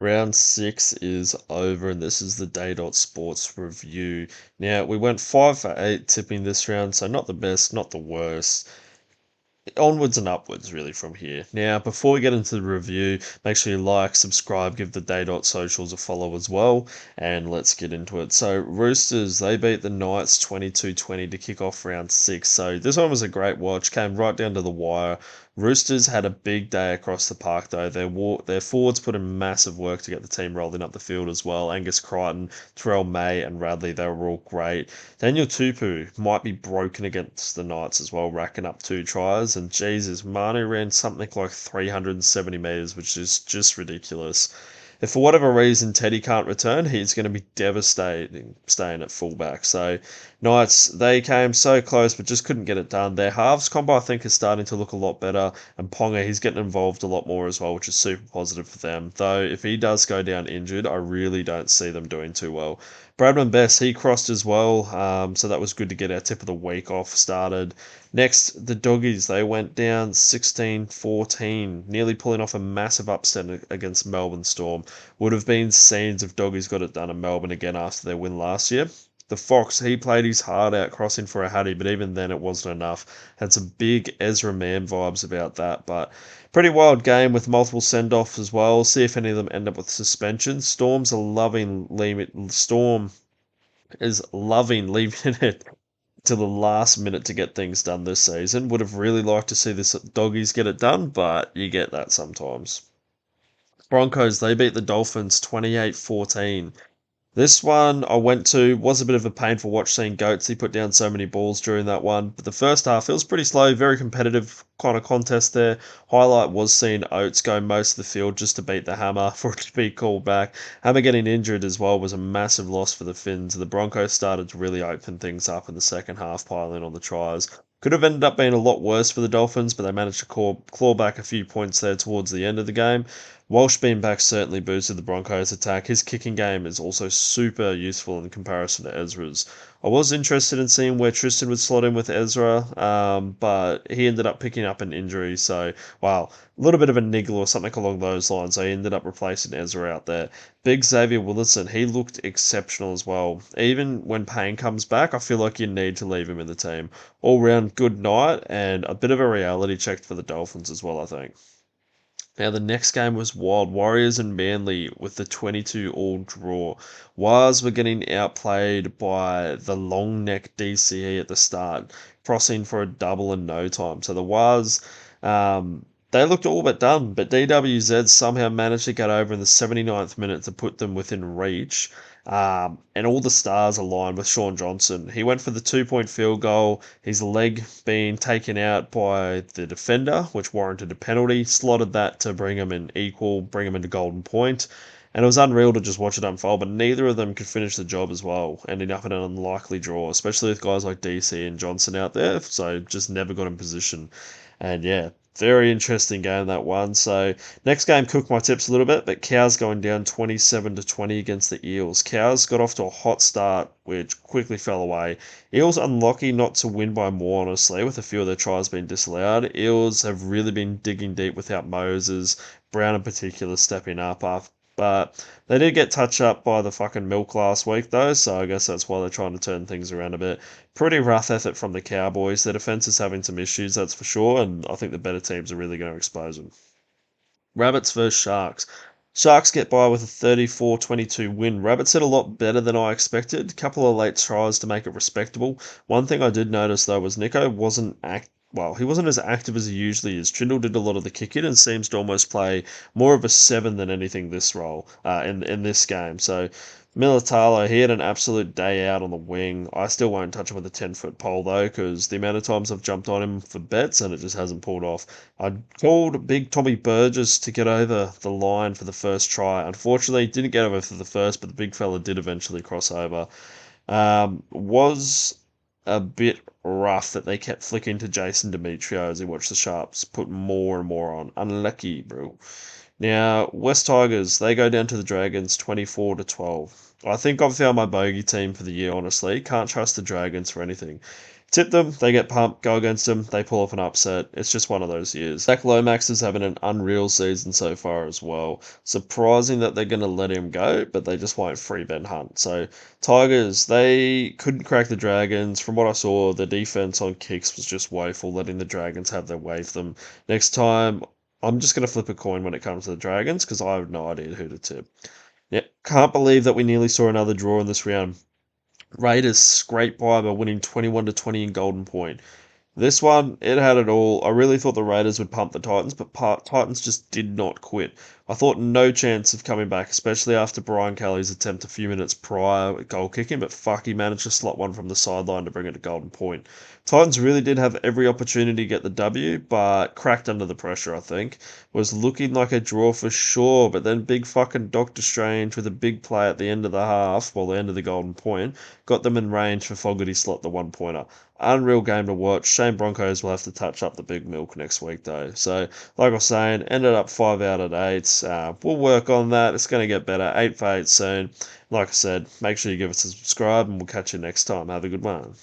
Round six is over, and this is the Day Dot Sports review. Now, we went 5 for 8 tipping this round, so not the best, not the worst. Onwards and upwards, really, from here. Now, before we get into the review, make sure you like, subscribe, give the Day Dot socials a follow as well, and let's get into it. So, Roosters, they beat the Knights 22-20 to kick off round six. So, this one was a great watch, came right down to the wire. Roosters had a big day across the park, though. Their forwards put in massive work to get the team rolling up the field as well. Angus Crichton, Terrell May, and Radley, they were all great. Daniel Tupu might be broken against the Knights as well, racking up 2 tries. And Jesus, Manu ran something like 370 metres, which is just ridiculous. If for whatever reason Teddy can't return, he's going to be devastating staying at fullback. So, Knights, they came so close but just couldn't get it done. Their halves combo, I think, is starting to look a lot better. And Ponga, he's getting involved a lot more as well, which is super positive for them. Though, if he does go down injured, I really don't see them doing too well. Bradman Best, he crossed as well, so that was good to get our tip of the week off started. Next, the Doggies, they went down 16-14, nearly pulling off a massive upset against Melbourne Storm. Would have been scenes if Doggies got it done in Melbourne again after their win last year. The Fox, he played his heart out crossing for a hattie, but even then it wasn't enough. Had some big Ezra Mann vibes about that, but pretty wild game with multiple send-offs as well. See if any of them end up with suspension. Storm is loving leaving it to the last minute to get things done this season. Would have really liked to see this Doggies get it done, but you get that sometimes. Broncos, they beat the Dolphins 28-14. This one I went to was a bit of a painful watch seeing Goats. He put down so many balls during that one. But the first half, it was pretty slow, very competitive kind of contest there. Highlight was seeing Oates go most of the field just to beat the Hammer for it to be called back. Hammer getting injured as well was a massive loss for the Finns. The Broncos started to really open things up in the second half, piling on the tries. Could have ended up being a lot worse for the Dolphins, but they managed to claw back a few points there towards the end of the game. Walsh being back certainly boosted the Broncos' attack. His kicking game is also super useful in comparison to Ezra's. I was interested in seeing where Tristan would slot in with Ezra, but he ended up picking up an injury. So, wow, a little bit of a niggle or something along those lines. I ended up replacing Ezra out there. Big Xavier Willison, he looked exceptional as well. Even when Payne comes back, I feel like you need to leave him in the team. All round good night and a bit of a reality check for the Dolphins as well, I think. Now, the next game was Wild Warriors and Manly with the 22-all draw. Wars were getting outplayed by the long neck DCE at the start, crossing for a double in no time. So the Wars, they looked all but done, but DWZ somehow managed to get over in the 79th minute to put them within reach. And all the stars aligned with Sean Johnson. He went for the 2 point field goal, his leg being taken out by the defender, which warranted a penalty, slotted that to bring him in equal, bring him into golden point. And it was unreal to just watch it unfold, but neither of them could finish the job as well, ending up in an unlikely draw, especially with guys like DC and Johnson out there, so just never got in position. And yeah, very interesting game that one. So next game cooked my tips a little bit, but Cows going down 27-20 against the Eels. Cows got off to a hot start, which quickly fell away. Eels unlucky not to win by more, honestly, with a few of their tries being disallowed. Eels have really been digging deep without Moses, Brown in particular stepping up after. But they did get touched up by the fucking milk last week, though, so I guess that's why they're trying to turn things around a bit. Pretty rough effort from the Cowboys. Their defense is having some issues, that's for sure, and I think the better teams are really going to expose them. Rabbits versus Sharks. Sharks get by with a 34-22 win. Rabbits did a lot better than I expected. Couple of late tries to make it respectable. One thing I did notice though was Nico he wasn't as active as he usually is. Trindle did a lot of the kicking and seems to almost play more of a seven than anything this role in this game. So Militalo, he had an absolute day out on the wing. I still won't touch him with a 10-foot pole though, because the amount of times I've jumped on him for bets and it just hasn't pulled off. I called big Tommy Burgess to get over the line for the first try. Unfortunately, didn't get over for the first, but the big fella did eventually cross over. Was a bit rough that they kept flicking to Jason Demetrio as he watched the Sharps put more and more on. Unlucky, bro. Now, West Tigers, they go down to the Dragons 24-12. I think I've found my bogey team for the year, honestly. Can't trust the Dragons for anything. Tip them, they get pumped, go against them, they pull off an upset. It's just one of those years. Zach Lomax is having an unreal season so far as well. Surprising that they're going to let him go, but they just won't free Ben Hunt. So, Tigers, they couldn't crack the Dragons. From what I saw, the defense on kicks was just woeful, letting the Dragons have their way for them. Next time, I'm just going to flip a coin when it comes to the Dragons because I have no idea who to tip. Yeah, can't believe that we nearly saw another draw in this round. Raiders scraped by winning 21-20 in Golden Point. This one, it had it all. I really thought the Raiders would pump the Titans, but Titans just did not quit. I thought no chance of coming back, especially after Brian Kelly's attempt a few minutes prior at goal kicking, but fuck, he managed to slot one from the sideline to bring it to Golden Point. Titans really did have every opportunity to get the W, but cracked under the pressure, I think. Was looking like a draw for sure, but then big fucking Doctor Strange with a big play at the end of the half, well, the end of the Golden Point, got them in range for Fogarty slot the one-pointer. Unreal game to watch. Shane Broncos will have to touch up the big milk next week, though. So, like I was saying, ended up 5 out of 8. We'll work on that. It's going to get better. 8 for 8 soon. Like I said, make sure you give us a subscribe, and we'll catch you next time. Have a good one.